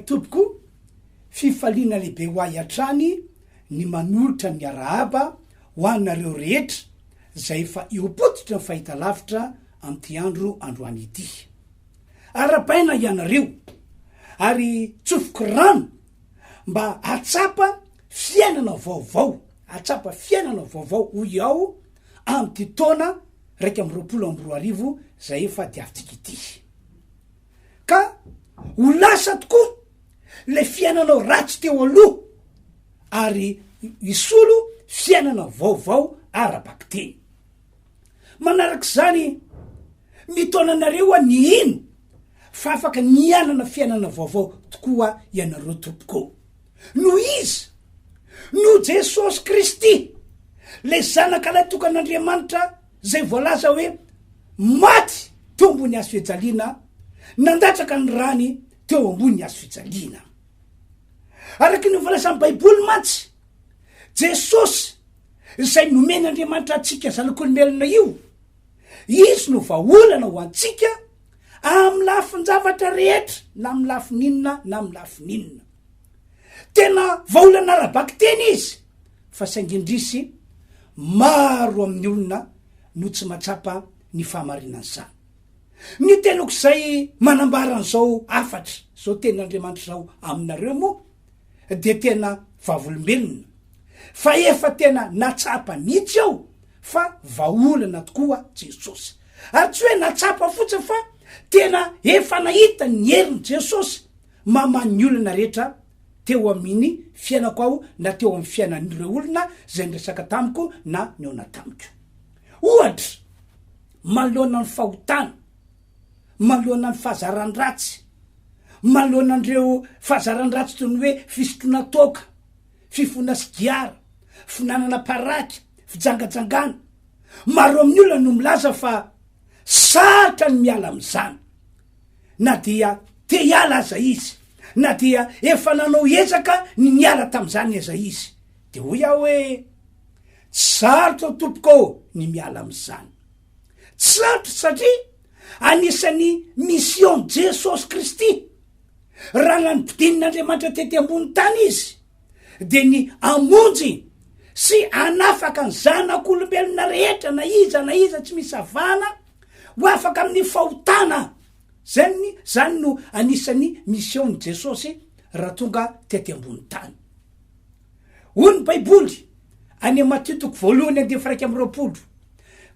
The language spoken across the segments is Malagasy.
tompoko fifaliana lehibe ho ahy atrany ny manolotra ny arahaba ho anareo rehetra zay efa eopotitra ny fahita lavitra amty androany ity. Arapaina ianareo ary tsofoko rano mba atsapa fiainana vaovao hoy aho amty taona 2024 zay efa diavitsika ity. Ka ho lasa tokoa le fiainanao ratsy teo aloha ary isolo fiainana vaovao arabaky teny. Manarak'izany mitaonanareo a ny ino fa afaka nianana fiainana vaovao tokoa ianareo tompoko no izy no Jesosy Kristy le zanak'Alay tokan'Andriamanitra zay voalaza hoe maty teo ambony hazo fijaliana nandatraka ny rany teo ambony hazo fijaliana. Araky ny voalazan'ny Baiboly mantsy Jesosy zay nomen'Andriamanitra atsika zanak'olombelona io izy no vahaolana ho antsika amy lafin-javatra rehetra na amy lafininna na amy lafininna. Tena vahaolana arabaky teny izy fa saingindrisy maro amin'ny olona no tsy matsapa ny fahamarinan'izany. Ny tenoko zay manambaran'izao afatra zao tenin'Andriamanitra zao aminareo moa de tena vavolombelona fa efa tena natsapa mihitsy aho fa vahaolana tokoa Jesosy. Ary tsy hoe natsapa fotsiny fa tena efa nahita ny herin'i Jesosy mamany olona rehetra teo amin'ny fiainako aho na teo amin'ny fiainan'ireo olona zay niresaka tamiko na niona tamiko. Ohatra manoloana ny fahotana, manoloana ny fahazaran-dratsy, manoloana an'ireo fahazaran-dratsy toy ny hoe fisotroana toka, fifona sigiara, finanana paraky, fijangajangana. Maro amin'ny olona no milaza fa sarotra ny miala am'izany na dia te hiala aza izy na dia efa nanao ezaka ny miala tam'izany aza izy. De hoy aho hoe sarotra tompoko ny miala am'izany. Sarotra satria anisan'ny mission Jesosy Kristy raha nanodidin'Andriamanitra tety ambony tany izy de ny amonjy sy anafaka ny zanak'olombelona rehetra na iza tsy misy avana ho afaka amin'ny fahotana. Zany no anisan'ny mission ny Jesosy raha tonga tety ambony tany. Hoy ny Baiboly any Matthieu 1:20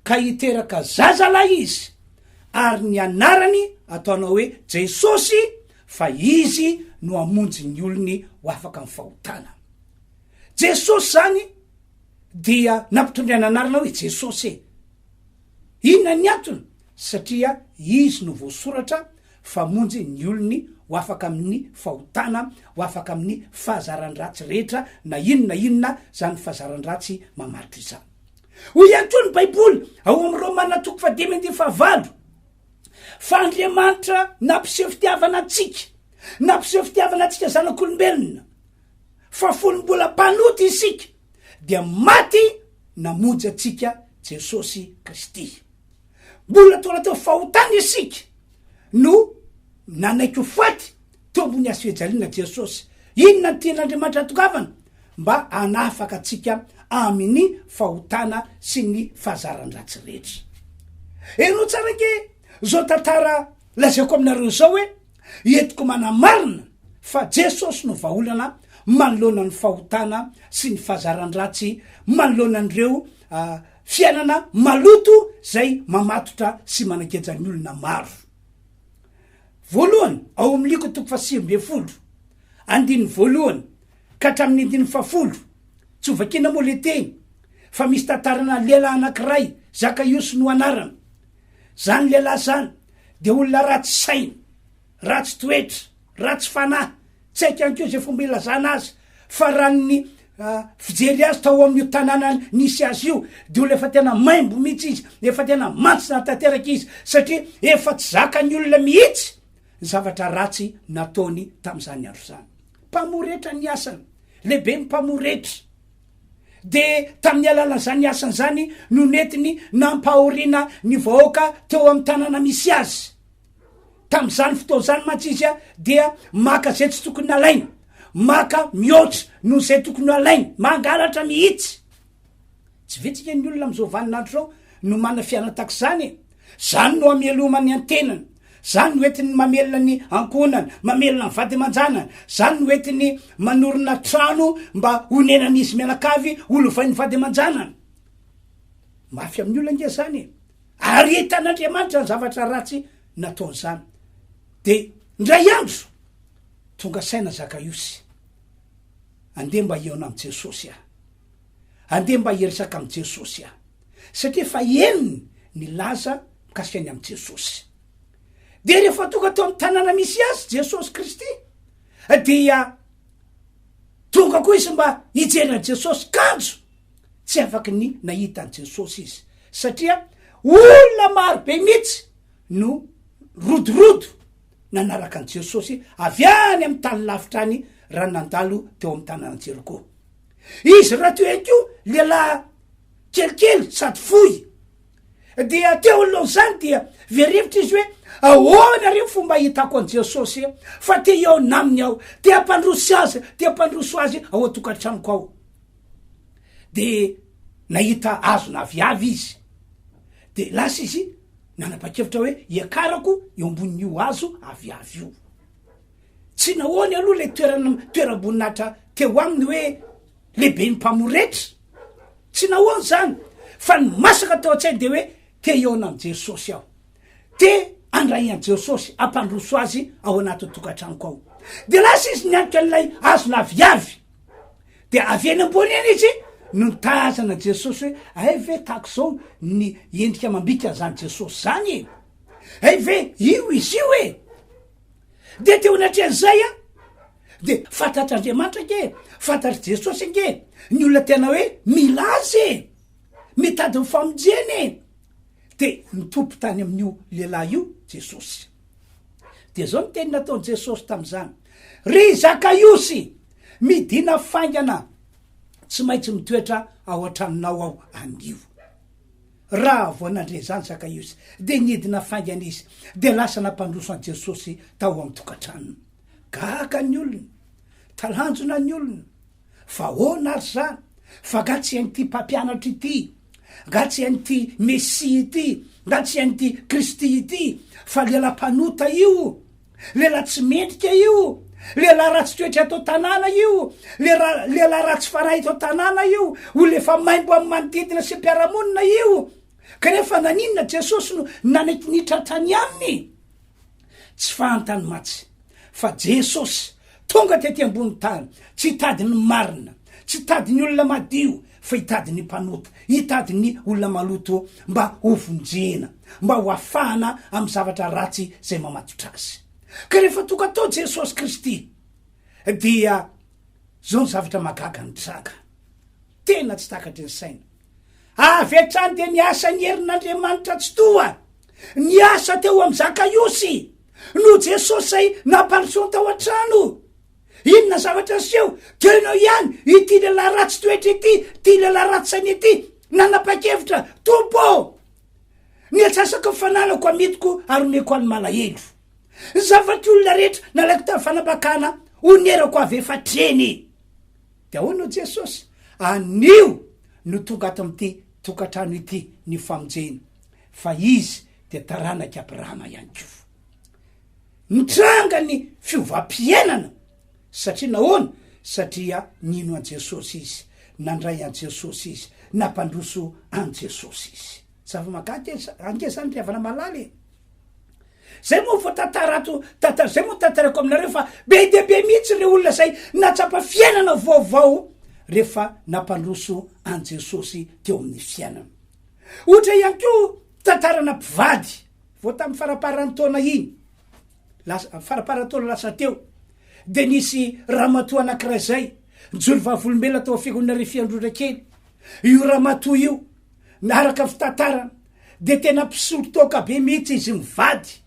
ka hiteraka zazalahy izy ary ny anarany ataonao hoe Jesosy fa izy no amonjy ny olony ho afaka amin'ny fahotana. Jesosy zany dia nampitondra ny anarana hoe Jesosy. Inona ny antony? Satria izy no voasoratra fa amonjy ny olony ho afaka amin'ny fahotana, ho afaka amin'ny fahazaran-dratsy rehetra na inona zany fahazaran-dratsy mamaritra izany. Hoy ihany koa ny Baiboly ao amin'ny Romana 10:9 fa Andriamanitra nampiseho fitiavana antsika, nampiseho fitiavana antsika zanak'olombelona fa folom-bola mpanota isika dia maty namonjy atsika Jesosy Kristy. Mbola tonga teo fahotana isika no nanaiky ho faty teo ambony hazo fijaliana Jesosy. Inona ny tian'Andriamanitra tokavana? Mba anafaka atsika amin'ny fahotana sy ny fahazaran-dratsy rehetra. Eno tsara ke zao tantara lazaiko aminareo zao hoe entiko manamarina fa Jesosy no vahaolana manoloana ny fahotana sy ny fahazaran-dratsy manoloana an'ireo fiainana maloto zay mamatotra sy manakeja ny olona maro. Voalohany ao amin'ny Liko 9:20 andiny voalohany ka hatramin'ny 10 tsy hovakiana moa le teny fa misy tantarana lehilahy anankiray Zakaiosy no anarana. Zany lehilahy zany de olona ratsy saina, ratsy toetra, ratsy fanahy, tsy haiko ihany koa zay fomba ilazana azy fa raha ny fijery azy tao amin'ny tanàna nisy azy io de olona efa tena maimbo mihitsy izy, efa tena mantsy natanteraka izy satria efa tsy zakany olona mihitsy ny zavatra ratsy nataony tam'izany andro zany. Mpamoretra ny asany, lehibe ny mpamoretra. De tamin'ny alalan'izany asany zany no netiny nampahoriana ny vahoaka teo amin'ny tanàna misy azy. tam'izany fotoa zany mantsy izy a dia maka zay tsy tokony alaina, maka mihoatra no zay tokony alaina, mangalatra mihitsy. Tsy vitsika ny olona am'izao vaninandro zao no mana fiana tak'izany, zany no amelomany antenany, zany no entiny mamelona ny ankonana, mamelona ny vady aman-janany, zany no entiny manorona trano mba honenan'izy mianakavy olovain'ny vady aman-janany. Mafy amin'ny olona nge zany, ary hitan'Andriamanitra ny zavatra ratsy nataon'izany. De ndray andro tonga saina Zakaiosy, andeha mba hiona am' Jesosy aho, andeha mba hierisaka am' Jesosy aho, satria fa eniny ny laza mikasikany am' Jesosy. De rehefa tonga tao amy tanàna misy azy Jesosy Kristy, dia tonga koa izy mba hijerena Jesosy, kanjo tsy afaky ny nahitany Jesosy izy, satria olona marobe mihitsy no rodorodo nanaraka an' Jesosy avy any amy tany lavitra any raha nandalo teo amy tanàna Jeriko. Izy raha toeko lehilahy kelikely sady fohy, dia teo aloha zany dia verevitra izy hoe ahoana reo fomba hitako an' Jesosy fa te eo naminy aho, te ampandroso azy ao atokantranoko ao. De nahita azo naviavy izy, de lasa izy nanapa-kevitra hoe iakarako eo ambonin'io azo aviavy io. Tsy nahoany aloha le toeram-boninahitra teo aminy hoe lehibe ny mpamoretra, tsy nahoany zany, fa ny masaka tao an-tsainy de hoe te eona am' Jesosy aho, te andray an' Jesosy ampandroso azy ao anaty tokantranoko ao. De lasa izy niantoka an'ilay azo naviavy, de avy eny ambony eny izy no nitazana Jesosy hoe ay ve tako zao ny endrika amambika zany Jesosy zany, ay ve io izy io e. De teo anatrehan'izay a, de fantatr'Andriamanitra nge, fantatry Jesosy nge, ny olona tena hoe mila azy, mitady ny famonjeny, de mitompo tany amin'io lehilahy io Jesosy. De zao ny teny nataony Jesosy tam'izany: ry Zakaiosy, midina faingana, tsy maintsy mitoetra ao an-tranonao aho anio. Raha voanandre zany Zakaiosy, de nidina faingana izy, de lasa nampandroso an' Jesosy tao amy tokantranony. Gaga ny olona, talanjona ny olona, fa hoana ary zany, fa ga tsy hain'ity mpampianatra ity, ga tsy hain'ity Messia ity, ga tsy hain'ity Kristy ity, fa lela mpanota io, lela tsy mendrika io, lela ratsy toetra atao tanàna io, lela ratsy farahy atao tanàna io, olo efa maimbo amy manodidina sy mpiaramonina io. Kanefa naninona Jesosy no nanaikinitra tany aminy? Tsy fantany matsy fa Jesosy tonga tety ambony tany, tsy hitady ny marina, tsy hitady ny olona madio, fa hitady ny mpanota, hitady ny olona maloto mba hovonjena, mba ho afahana amy zavatra ratsy zay mamatotra azy. Ka rehefa tonga tao Jesosy Kristy, dia zao ny zavatra magaga ny tranga, tena tsy takatry ny saina. Avy hatrany de niasa ny herin'Andriamanitra tsy toa, niasa teo amy Zakaiosy, no Jesosy zay nampandrosony tao an-trano. Inona zavatra aseho? Tenao ihany ity lehilahy ratsy toetra ity, ty lehilahy ratsy saina ity, nanapa-kevitra, tompo, niatsasako fananako amitiko ary omeko any malahelo. Zavatra olona rehetra nalaiko tamy fanapakana, onerako avy efa treny. De ahoana Jesosy? Anio no tonga ato am'ty tokantrano ity ny famonjeny, fa izy de taranaky Abrahama ihany ko. Nitranga ny fiovam-piainana, satria nahoana? Satria nino an' Jesosy izy, nandray an' Jesosy izy, nampandroso an' Jesosy izy. Zava-magaty ange zany riavana malaly. Zay moa vo zay moa tantarako aminareo fa be de be mihitsy re olona zay natsapa fiainana vaovao rehefa nampandroso an' Jesosy teo amin'ny fiainana. Ohatra ihany ko tantarana mpivady vo tamy faraparan'ny taona iny, faraparan'ny taona lasa teo, de nisy ramatoa anankiray zay nijoly vavolombelona tao fiangonana Refiandrora kely. Io ramatoa io miaraka fitantarana de tena mpisolo toka be mihitsy izy mivady,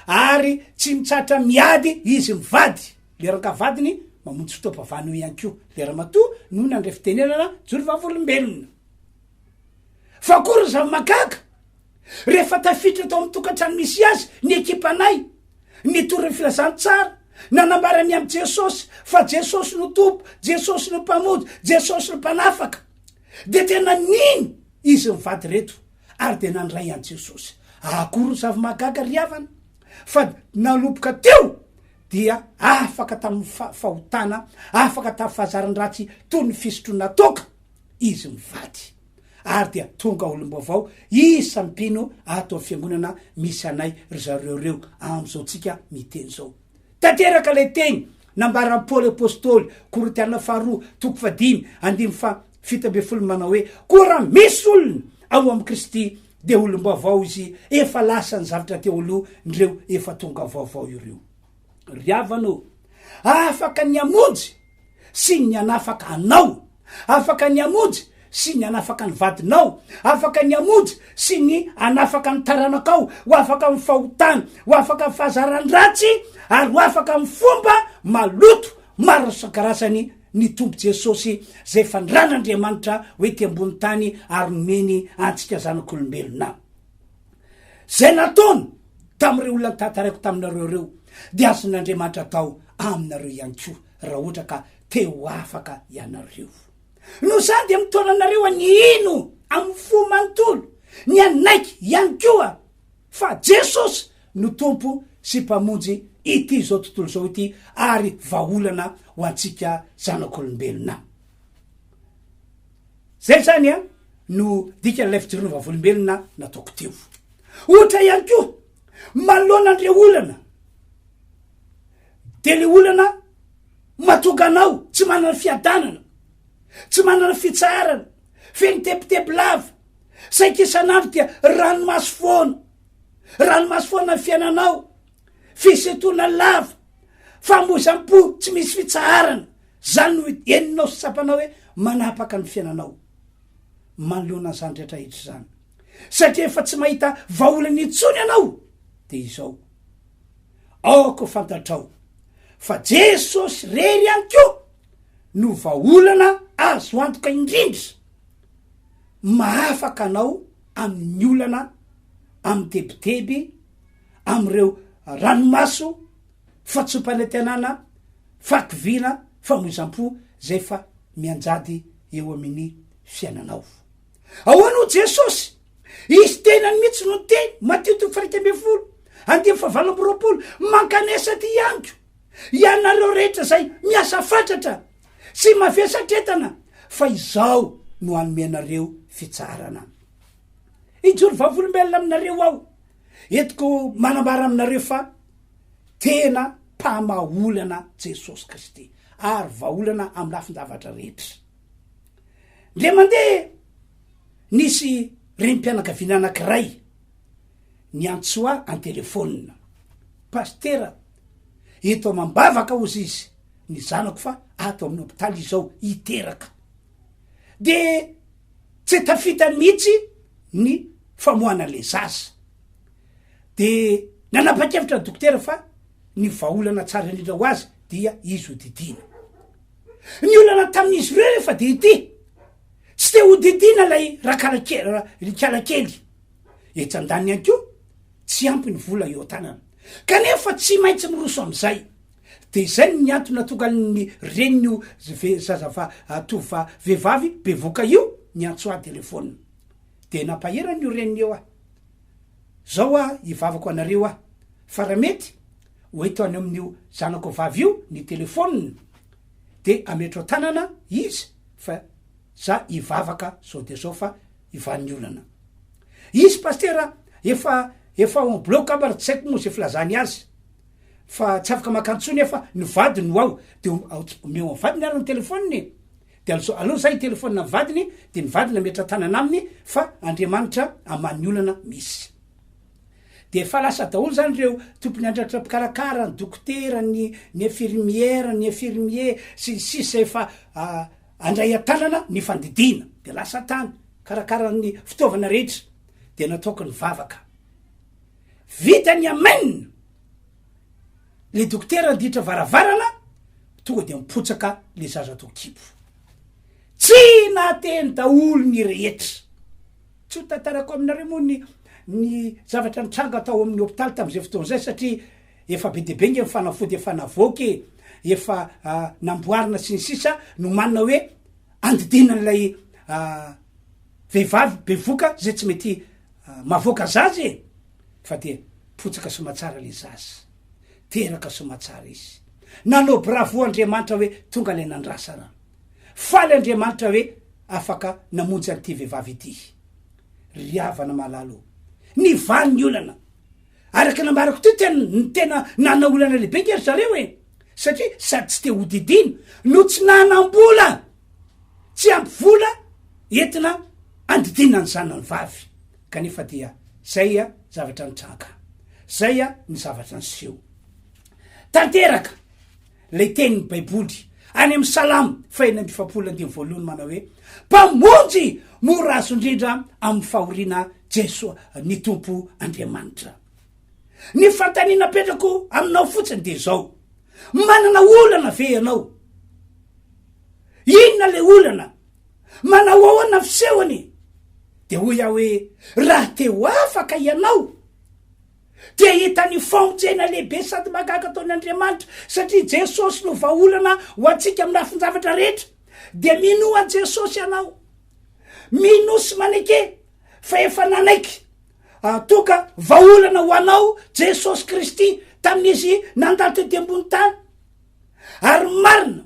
ary tsy mitsatra miady izy mivady. Le rakavadiny mamonjy fotoam-pavano ihany ko le ramatoa no nandray fitenenana joly vavolombelona. Fa akory zava-magaga, rehefa tafitra tao amy tokantrano misy azy ny ekipanay, nitory filazany tsara nanambarany amy jesosy fa jesosy no tompo, jesosy no mpamody, jesosy no mpanafaka, de tena niny izy mivady reto ary de nandray any jesosy. Akory zava-magaga riavana fa nalopoka teo dia afaka tamin'ny fahotana, afaka tamin'ny fahazarany-dratsy toy ny fisotro natoka izy mivady ary dia tonga olom-baovao isampino ato amin'ny fiangonana misy anay ry zareo reo am'izao tsika miteny zao. Tanteraka le teny nambaran'ny Paoly apôstôly Korinthiana 2:5 manao hoe koa raha misy olona ao amin'ny Kristy de olom-baovao izy, efa lasa ny zavatra teo aloha, ndreo efa tonga vaovao ireo. Riavanao, afaka ny amonjy sy ny anafaka anao, afaka ny amonjy sy ny anafaka ny vadinao, afaka ny amonjy sy ny anafaka ny taranakao, ho afaka amin'ny fahotana, ho afaka amin'ny fahazarany ratsy, ary ho afaka amin'ny fomba maloto maro isan-karazany ny tompo Jesosy zay fandran'Andriamanitra hoe ty ambony tany ary nomeny antsika zanak'olombelona. Zay nataony tamin'ireo olona tantaraiko taminareo reo de azon'Andriamanitra atao aminareo ihany koa raha ohatra ka te ho afaka ianareo. No zany de mitaonanareo ny ino amin'ny fo manontolo, ny anaiky ihany koa fa Jesosy no tompo sy mpamonjy ity zao tontolo zao ity ary vaolana ho antsika zanak'olombelona. Zay zany no dika ilay fidiron'ny vavolombelona nataoko teo. Ohatra ihany koa malonandreo olana de le olana matonga anao tsy manana fiadanana, tsy manana fitsarana, feny tepitepy lava, saika isan'andro dia ranomaso foana, ranomaso foana ny fiainanao, fisetona lava, famozam-po tsy misy fitsarana, zany no eninao sy tsapanao hoe manapaka ny fiainanao. Manoloana zany rehetra hitra zany satria efa tsy mahita vaolany intsony anao de izao aoko fantatrao fa Jesosy rery ihany koa no vaolana azo antoka indrindra mahafaka anao amin'ny olana, amin'ny tebiteby, am'ireo ranomaso, fatsompanentenana, fakivina, famozam-po zay fa mianjady eo amin'ny fiainanao. Ahoana Jesosy izy tenany mihitsy no teny Matteo 7:20 mankanesa ty ihany ko ianareo rehetra zay miasa fatratra sy mavesatretana fa izao no anomenareo fitsarana. Ijoro vavolombelona aminareo ao etiko manambara aminareo fa tena mpamaolana Jesosy Kristy ary vaolana amin'ny lafin-davatra rehetra. Le mandeha nisy renim-pianakaviana anankiray ny antsoa an-telefônina, pastera eto mambavaka ozy izy ny zanako fa ato amin'ny hôpitaly izao iteraka, de tsy tafitany mihitsy ny famoana le zaza, de nanapa-kevitra ny dokotera fa ny vaolana tsara indrindra ho azy dia izy ho didina. Ny olana tamin'izy reo rehefa de ity tsy te ho didina lay rakalakely etsan-dany ihany koa tsy ampy ny vola eo tanana kanefa tsy maintsy miroso am'izay. De zay ny antony tonga ny reniny zazava tova vehivavy bevoka io ny antsoa telefônina de napahirany io reniny eo zao ivavako anareo fa raha mety hoeto any amin'io zanako vavy io ny telefônina de ametro tanana izy fa za ivavaka sao de zao fa ivan'ny olana izy pastera efa on bloka bara tsy saiko moa zay filazany azy fa tsy afaka makantsony efa ny vadiny ho ao de omeo vadiny ary ny telefôniny de aloha zay telefônina vadiny de ny vadiny ametra tanana aminy fa Andriamanitra aman'ny olana misy. De fa lasa daholo zany reo tompony andratra mpikarakara, ny dokotera, ny infirmiera, ny infirmier sy zay fa andray atanana ny fandidina de lasa tany karakara ny fitaovana rehetra de nataoko ny vavaka vita ny amainina le dokotera nditra varavarana tonga de mipotsaka le zaza tokipo tsy nateny daholo ny rehetra tsy ho tantarako aminareo moa ny zavatra nitranga atao amin'ny hôpitaly tam'izay fotoana zay satria efa be de be nge mifanafody efa navoky efa namboarina sy ny sisa no manina hoe andidinan'lay vehivavy bevoka zay tsy mety mavoaka zazy fa de potsaka somatsara le zazy teraka somatsara izy nanao bravo Andriamanitra hoe tonga le nandrasana faly Andriamanitra hoe afaka namonjy an'ity vehivavy ity riavana malalo ny vany ny olana araky namarako ty tena nana olana lehibe ngery zareo e satria sady tsy te hodidina no tsy nanam-bola tsy ampy vola entina andidina ny zanany vavy kanefa dia zay zavatra nitranga zay ny zavatra ny seho tanteraka le tenin'ny baiboly any amin'ny salamo faina mifapolo andimy voalohany manao hoe mpamonjy mora azo indrindra amin'ny fahoriana Jesosy ny tompo Andriamanitra ny fantaniana petrako aminao fotsiny de zao manana olana ve ianao inona le olana manao ahoana fisehony de hoy aho hoe raha teo afaka ianao dia hitany famonjena lehibe sady magaga ataon'Andriamanitra satria Jesosy no vaolana ho antsika amin'ny lafin-javatra rehetra de mino an Jesosy ianao minosy maneke fa efa nanaiky toka vaolana ho anao Jesosy Kristy tamin'izy nandalo tety ambony tany ary marina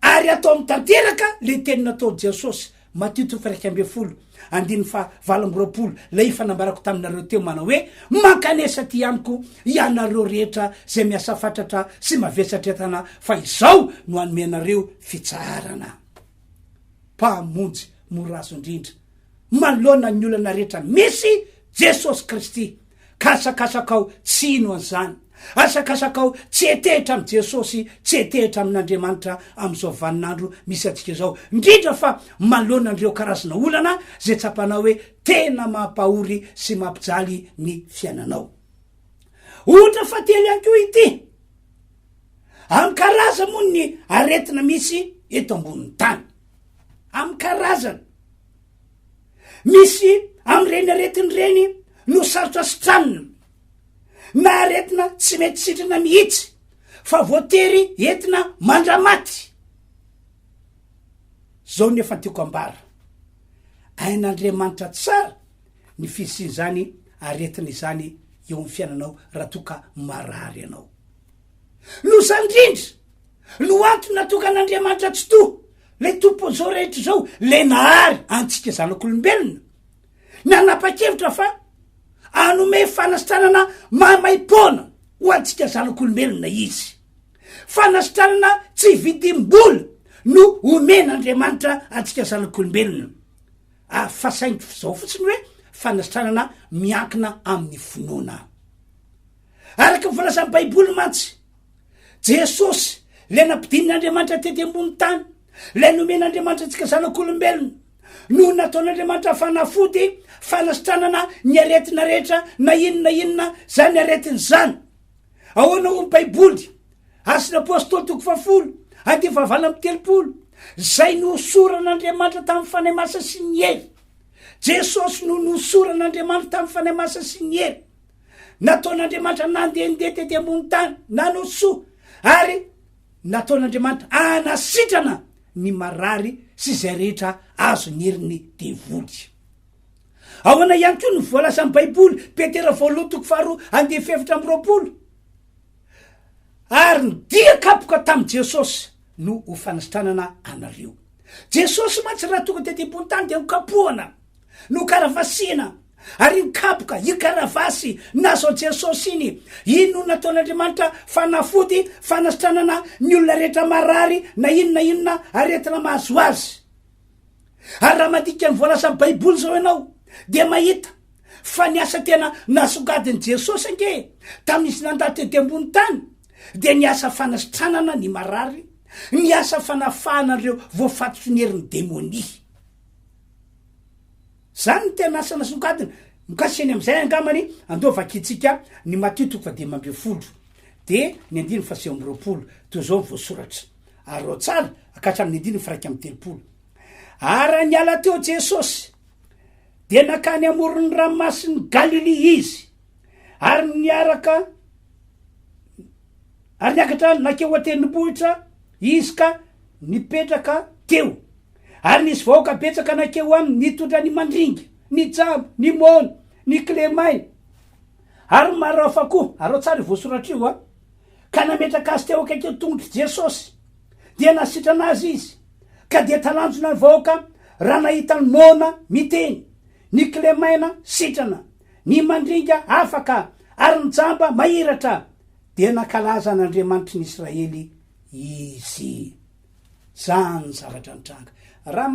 ary atao amin'ny tanteraka le teny natao Jesosy Matthieu 7:20 andiny fa 7:20 lay fanambarako taminareo teo manao hoe mankanesa ty amiko ianareo rehetra zay miasa fatratra sy mavesatra entana fa izao no anomenareo fitsarana mpamonjy morazo indrindra manoloana ny olana rehetra misy Jesosy Kristy kasakasakao tsy ino an'izany asakasakao tsy etehitra am Jesosy tsy etehitra amin'Andriamanitra am'izao vaninandro misy atsika zao indrindra fa malona andreo karazana olana zay tsapanao hoe tena mampahory sy mampijaly ny fiainanao ohatra fa telo ihany koa ity amy karaza moa ny aretina misy eto ambonin'ny tany amy karazana misy am'ireny aretiny reny no sarotra sitranina na aretina tsy mety sitrana mihitsy fa voatery entina mandramaty zao nefa tiako ambara ain'Andriamanitra tsara ny fisiny zany aretina izany eo amin'ny fiainanao raha toka marary ianao no sandrindra no antony natokan'Andriamanitra tsy to le tompo zao rehetra zao le nahary antsika zanak'olombelona nanapa-kevitra fa anome fanasitranana mamaim-pona ho antsika zanak'olombelona izy fanasitranana tsy vidim-bola no omen'Andriamanitra antsika zanak'olombelona fasaingy zao fotsiny hoe fanasitranana miankina amin'ny finoana araky mivolazan'ny baiboly mantsy Jesosy le nampidin'Andriamanitra tety ambony tany le nomen'Andriamanitra antsika zanak'olombelona no nataon'Andriamanitra fanafody fanasitranana ny aretina rehetra na inona zany aretiny zany ahoana ho ny baiboly Asin'ny Apôstôly 10:30 zay nosoran'Andriamanitra tamin'ny fanahy masina sy ny hery Jesosy no nosoran'Andriamanitra tamin'ny fanahy masina sy ny hery nataon'Andriamanitra nandehandeha tety ambony tany nanoso ary nataon'Andriamanitra anasitrana ny marary sy zay rehetra azo ny heriny devoly ahoana ihany koa ny voalazan'ny baiboly Petera 2:2 ary dia kapoka tamin'i Jesosy no ho fanasitranana anareo Jesosy mantsy raha tonga tety ambony tany dia nokapohana no karavasina ary nikapoka ikaravasy nazao Jesosy iny no nataon'Andriamanitra fanafody fanasitranana ny olona rehetra marary na inona aretina mahazo azy ary raha madika ny voalazan'ny baiboly zao ianao dia mahita fa niasa tena nasongadiny Jesosy ange tamin'izy nandalo tety ambony tany dia niasa fanasitranana ny marary niasa fanafahana reo voafatotry ny herin'ny demonia zany ny tena asa nasongadiny mikasiny am'izay angamany andovakitsika ny Matthieu 10:20 de ny 9:20 toy zao voasoratra ary rao tsara akatramin'ny 9:30 ara niala teo Jesosy de nakany amoron'ny ranomasin'ny Galilea izy ary niaraka ary niakatra nakeo atenibohitra izy ka nipetraka teo ary nisy vahoaka betsaka nakeo aminy nitondra ny mandringa ny jambo ny mona ny clemainy ary maro hafa koa arao tsara voasoratra io a ka nametraka azy teo akaikeo tongotry Jesosy dia nasitrana azy izy ka dia talanjona ny vahoaka raha nahita ny mona miteny ny clemaina sitrana ny mandringa afaka ary ny jamba mahiratra dia nakalaza n'Andriamanitry ny Israely izy. Zany zavatra nitranga raha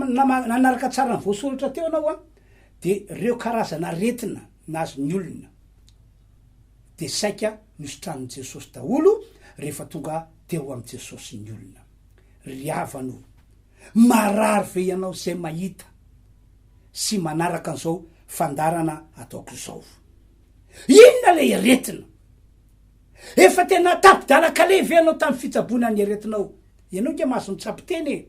nanaraka tsara ny voasoratra teo anao a de reo karazana aretina nazo ny olona de saika nisotran'ny Jesosy daholo rehefa tonga teo am' Jesosy ny olona. Riavano marary ve ianao zay mahita sy manaraka an'izao fandarana ataoko zao. Inona le aretina efa tena tapidalakale ve anao tamin'ny fitsabona ny aretinao. Ianao nge mahazo mitsapiteny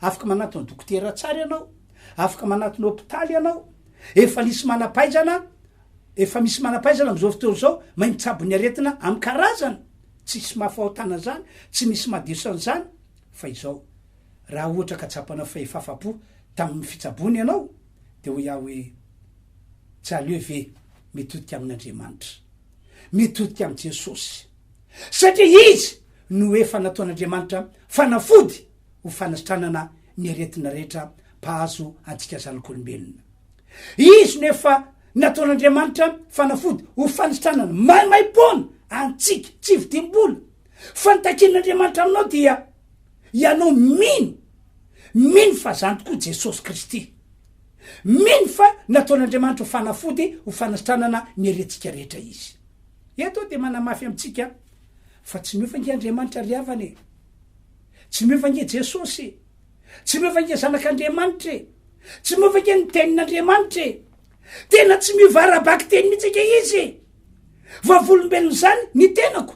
afaka manatony dokotera tsara ianao, afaka manatony hôpitaly ianao, efa misy manapaizana am'izao fotoana zao mahay mitsabo ny aretina amy karazana tsisy mahafahotana zany tsy misy mahadisan'zany fa izao raha ohatra ka tsapanao fahefafapo tamin'ny fitsabony ianao de ho iaho hoe tsy aleo ve mitodika amin'Andriamanitra, mitodika am' Jesosy satria izy no efa nataon'Andriamanitra fanafody ho fanasitranana ny aretina rehetra mpahazo antsika zanak'olombelona. Izy no efa nataon'Andriamanitra fanafody ho fanasitranana maimaimpona antsika tsy vidimbola fa nitakin'Andriamanitra aminao dia ianao mino fa zany tokoa Jesosy Kristy, mino fa nataon'Andriamanitra ho fanafody ho fanasitranana ny aretintsika rehetra izy. Eto de manamafy amitsika fa tsy miova nge Andriamanitra riavany, tsy miova nge Jesosy, tsy miova nge zanak'Andriamanitra, tsy miova nge ny tenin'Andriamanitra, tena tsy miova arabaky teny mitsika izy. Vavolombelona zany ny tenako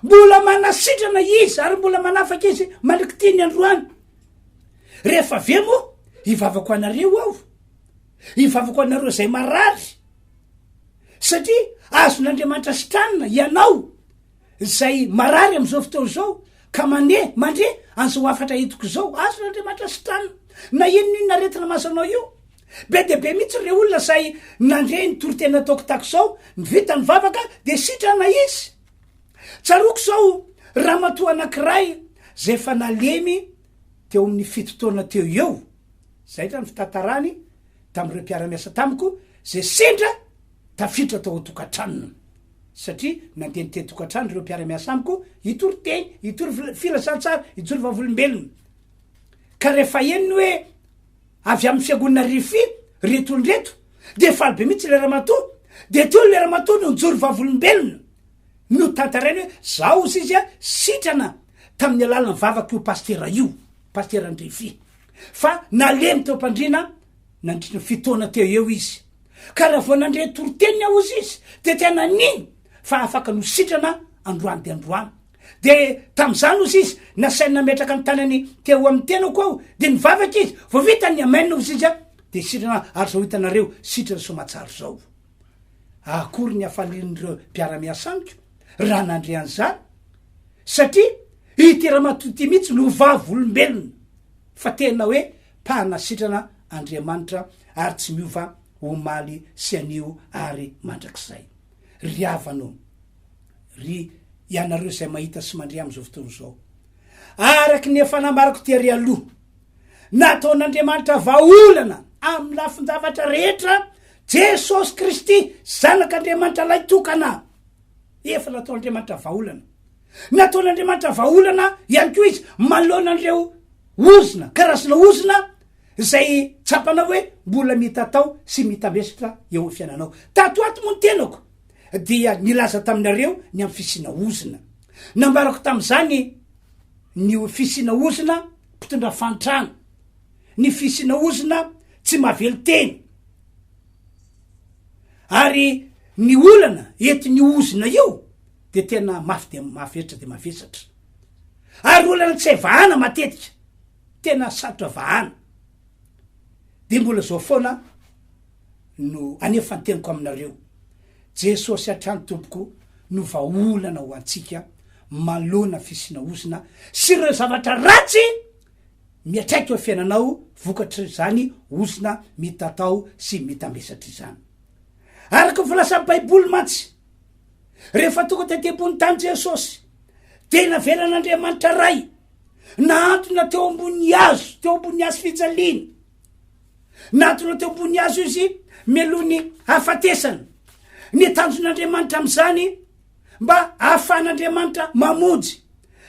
mbola manasitrana izy ary mbola manafaka izy malikitiny androany. Rehefa ve moa ivavako anareo aho, ivavako anareo zay marary satria azon'Andriamanitra sitranina ianao zay marary am'izao fotoana zao ka mandre an'izao afatra hitoko zao, azon'Andriamanitra sitranina na inona aretina masanao io. Be de be mihitsy reo olona say nandre ny toritena ataoko tako zao ny vita ny vavaka de sitrana izy. Tsaroko zao raha matoa anankiray zay efa nalemy teo amin'ny fitotoana teo eo, zay tra ny fitantarany tamin'ireo mpiara-miasa tamiko zay sendra tafiditra tao tokantranony satria nandeha niteny tokantrano reo mpiara-miasa amiko hitory teny, hitory filasantsara, hijory vavolombelona. Ka rehefa eniny hoe avy amin'ny fiangonana rify retondreto de falibe mihitsy lera matoa de teo lera matoa no nijory vavolombelona no tantarainy hoe zao izy izy a sitrana tamin'ny alalany vavaka io pastera io, pastera andrefy fa nalemy teo mpandrina nandrina fitoana teo eo izy. Ka raha vo nandre toriteny ao izy de tena niny fa afaka no sitrana androany de androany. De tam'izany ozy izy nasaina nametraka ny tanany teo amin'ny tenako ao de nivavaka izy vo vita ny amaina ozy izy a de sitrana ary zao hitanareo sitrana somatsaro zao. Akory ny afalin'ireo mpiara-miasa amiko raha nandre an'izany satria hitera matoty mihitsy no vavolombelona fa tena hoe mpanasitrana Andriamanitra ary tsy miova omaly sy anio ary mandrakizay. Riavano ry ianareo zay mahita sy mandre am'izao fotoana zao araky ny efa namarako tery aloha nataon'Andriamanitra vaolana amin'ny lafin-javatra rehetra Jesosy Kristy zanak'Andriamanitra lay tokana. Efa nataon'Andriamanitra vaolana, nataon'Andriamanitra vaolana ihany koa izy manoloana an'ireo ozina, karazana ozina zay tsapana hoe mbola mitatao sy mitambesitra eo amin'ny fiainanao. Tato ato moa ny tenako dia nilaza taminareo ny amin'ny fisina ozina, nambarako tam'izany ny fisina ozina mpitondra fantrana, ny fisina ozina tsy mavely teny, ary ny olana ety ny ozina io de tena mafy de mafetra de mavesatra, ary olana tsy hay vahana matetika tena sarotra vahana. De mbola zao foana no anefa ny teniko aminareo, Jesosy hatrany tompoko no vaolana ho antsika malona fisina ozina sy reo zavatra ratsy miatraiky eo fiainanao vokatry zany ozina mitatao sy mitambesatra izany araky volasa baiboly matsy rehefa tonga tetebony tany jesosy tena velan'Andriamanitra ray naantona teo ambony hazo fijaliana naantona teo ambony hazo izy melony hafatesana ny tanjon'Andriamanitra am'izany mba ahafan'Andriamanitra mamonjy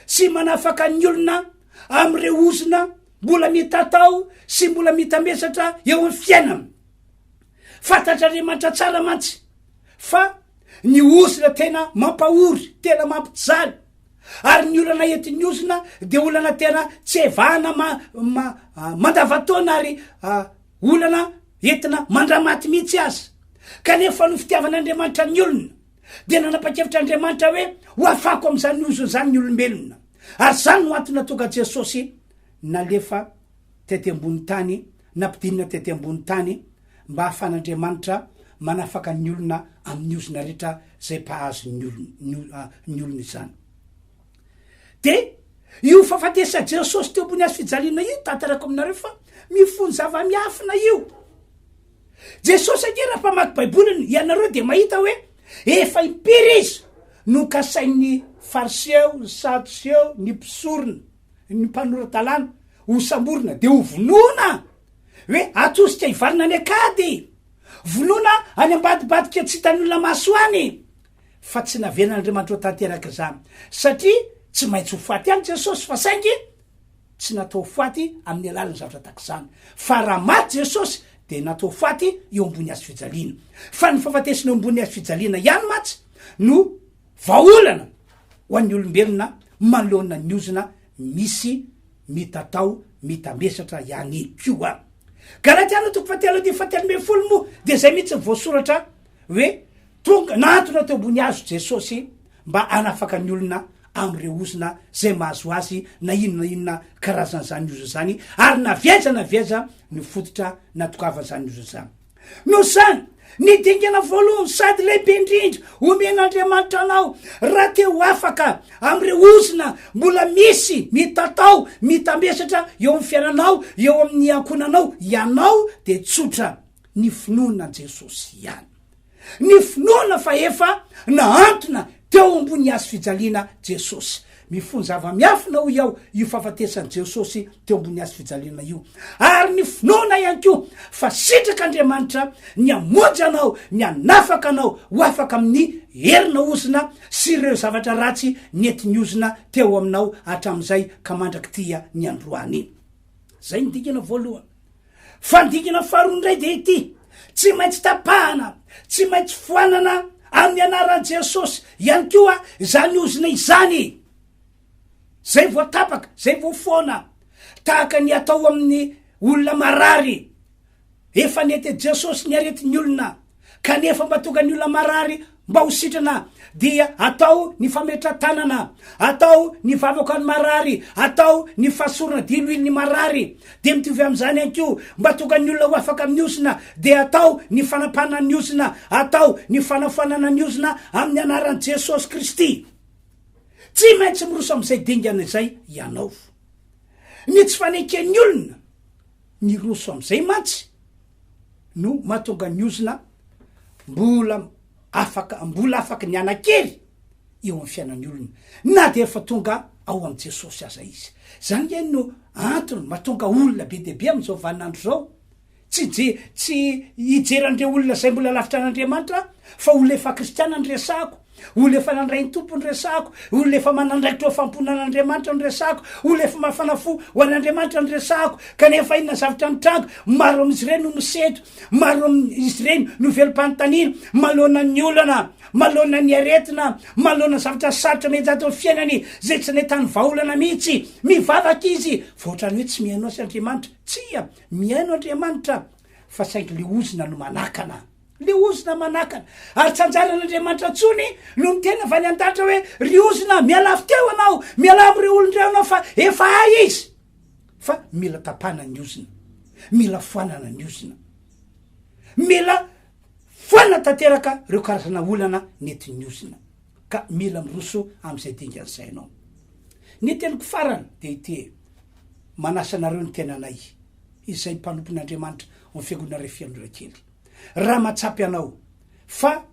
sy manafaka ny olona am'ireo ozina mbola mitatao sy mbola mitambesatra eo amin'ny fiainana fantatr'Andriamanitra tsara mantsy fa ny ozina tena mampahory tena mampijaly ary ny olana entin'ny ozina de olana tena tsy evahana mandavataona ary olana entina mandramaty mihitsy azy kanefa no fitiavan'Andriamanitra ny olona de nanapa-kevitr'Andriamanitra hoe ho afako am'izany ozona zany ny olombelona ary zany no antony tonga Jesosy nalefa tety ambony tany nampidinina tety ambony tany mba ahafan'Andriamanitra manafaka ny olona amin'ny ozona rehetra zay mpahazo ny olona izany de io fafatesa Jesosy teo ambony hazo fijaliana io tantarako aminareo fa mifony zava-miafina io Jesosy ake raha mpamaky baiboliny ianareo de mahita hoe efa impiry izy no kasain'ny fariseo ny sadoseo ny mpisorona ny mpanora-talàna ho samborina de ho vonoina hoe atosika hivarina any akady vonoina any ambadibadika tsy hitany olona maso any fa tsy naven'Andriamanitra ho tanteraka zany satria tsy maintsy ho faty any Jesosy fa saingy tsy natao faty amin'ny alalany zavatra tak zany fa raha maty Jesosy de natao faty eo ambony hazo fijaliana fa ny fafatesina eo ambony hazo fijaliana ihany matsy no vaolana ho an'ny olombelona malona ny ozina misy mitatao mitambesatra ihany koa Galatiana toko fatelo de fatelo ambin'ny folo moa de zay mihitsy voasoratra hoe tonga naantona teo ambony hazo Jesosy mba anafaka ny olona am'ireo ozina zay mahazo azy na inona karazan'zany ozina zany ary naviaza ny fototra natokavan'zany ozina zany no zany ny dingana voalohany sady lehibe indrindra omen'Andriamanitra anao raha teo afaka am'ireo ozina mbola misy mitatao mitambesatra eo amin'ny fiainanao eo amin'ny ankonanao ianao de tsotra ny finoana Jesosy ihany ny finoana fa efa naantona teo ambony hazo fijaliana Jesosy mifony zava-miafina ho iaho io fahafatesany Jesosy teo ambony hazo fijaliana io ary ny finoana ihany ko fa sitrak'Andriamanitra ny amonjy anao ny anafaka anao ho afaka amin'ny herina ozina sy ireo zavatra ratsy nentin'ny ozina teo aminao hatram'izay ka mandraky tia ny androany zay ny dikana voalohany fa ny dikana faharoa indray de ity tsy maintsy tapahana tsy maintsy foanana amin'ny anaran'i Jesosy ihany koa zany ozina izany zay voatapaka zay voafoana tahaka ny atao amin'ny olona marary efa nety Jesosy ny aretin'ny olona kanefa mba tonga ny olona marary mba ho sitrana dia atao ny fametra-tanana atao ny vavaka ny marary atao ny fahasorana diloilony marary de mitovy am'izany ihany ko mba tonga ny olona ho afaka amin'ny ozina de atao ny fanapana ny ozina atao ny fanafoanana ny ozina amin'ny anaran'i Jesosy Kristy tsy maintsy miroso am'izay dingana izay ianao ny tsy faneken'ny olona ny roso am'izay mantsy no mahatonga ny ozina mbola afaka ny anakery eo amin'ny fiainan'ny olona na de efa tonga ao am' Jesosy aza izy zany ihany no antony mahatonga olona be deabe am'izao vaninandro zao tsy hijeran'ireo olona zay mbola lavitra an'Andriamanitra fa olona efa kristiana ny resako olona efa nandray ny tompo ny resako olona efa manandraikitra eo famponan'Andriamanitra ny resako olona efa mafanafo ho an'Andriamanitra ny resako kanefa inona zavatra nitrango maro am'izy ireny no miseto maro am'izy ireny no velom-panontaniana malona ny olana malona ny aretina malona zavatra sarotra mejato amin'ny fiainany zay tsy nahitany vaolana mihitsy mivavaka izy fa ohatrany hoe tsy miaino azy Andriamanitra tsia miaino Andriamanitra fa saingy le ozina no manakana le ozina manakana ary tsy anjaran'Andriamanitra tsony no mitena va ny an-datra hoe ry ozina mialafy teo anao miala am'ireo olondreo anao fa efa ay izy fa mila tapana ny ozina mila foanana ny ozina mila foana tanteraka reo karazana olana nentin'ny ozina ka mila miroso am'izay dingan'zainao. Ny teniko farany de ity manasanareo ny tenanay izay mpanompon'Andriamanitra amin'ny fiangonana Refiandriakely. Raha matsapy anao fa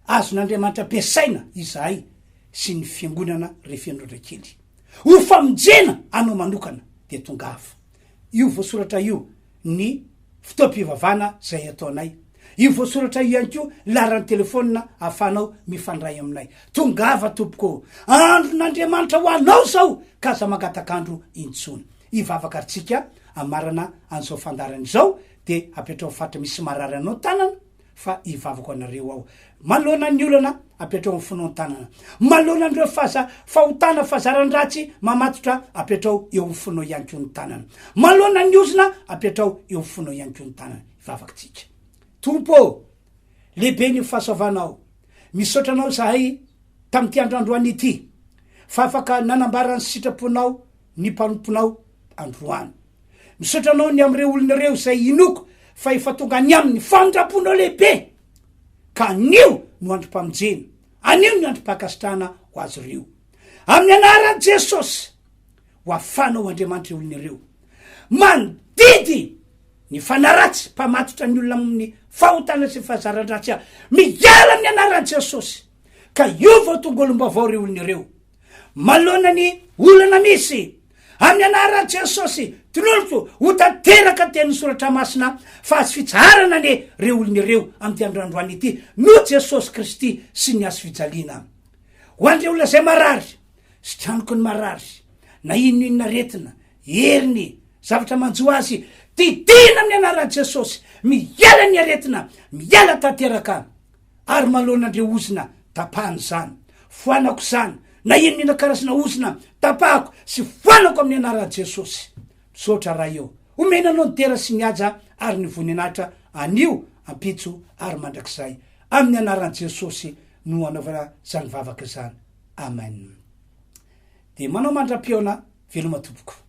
azon'Andriamanitra ampiasaina izahay sy ny fiangonana Refiandriakely ho famonjena anao manokana de tongava. Io voasoratra io ny fotoam-pivavahana zay ataonay. Io voasoratra io ihany koa laran'ny telefônina ahafahanao mifandray aminay. Tongava tompoko, andron'Andriamanitra ho anao zao ka za mangatakandro intsony. Ivavaka aritsika amarana an'izao fandarany zao de apetrao fatra misy marary anao tanana fa ivavako anareo ao. Malona ny olana apetrao amin'ny fonao tanana. Malona andreo fahotana fazaran-dratsy mamatotra apetrao eo amin'ny fonao ihany koa ny tanana. Malona ny ozona apetrao eo amin'ny fonao ihany koa ny tanana. Ivavaka tsika. Tompo, lehibe ny fahasoavanao. Misotranao zahay tamin'ity androany ity. Fa afaka nanambarany sitraponao ny mpanomponao androany. Misotranao ny am'ireo olonareo zay inoko fa efa tonga ny amin'ny fandraponao lehibe. Ka anio no androm-pamonjena. Anio no androm-pakasitrahana ho azy ireo. Amin'ny anaran'i Jesosy ho afanao Andriamanitra olonareo. Mandidy ny fanaratsy mpamatotra ny olona amin'ny fahotana sy fahazaran-dratsy miala amin'ny anaran'i Jesosy. Ka io vao tonga olombavao reo olonareo. Malona ny olana misy amin'ny anaran'i Jesosy tololoko ho tanteraka teny soratra masina fa azo fitsarana ny reo olonareo amin'ny androandroany ity no Jesosy Kristy sy ny azo fijaliana. Ho andreo olona zay marary, sy tranoko ny marary, na inona retina, heriny, zavatra manjo azy, tidina amin'ny anaran'i Jesosy, miala ny aretina, miala tanteraka, ary malona andreo ozina, tapahany zany, foanako zany, na inona karazana ozina, tapahako sy foanako amin'ny anaran'i Jesosy. Misaotra raha eo, omenanao ny tera sy ny aja ary ny voninahitra anio ampitso ary mandrakizay amin'ny anaran'i Jesosy no anaovana zany vavaka zany. Amen. De manao mandram-piona veloma tompoko.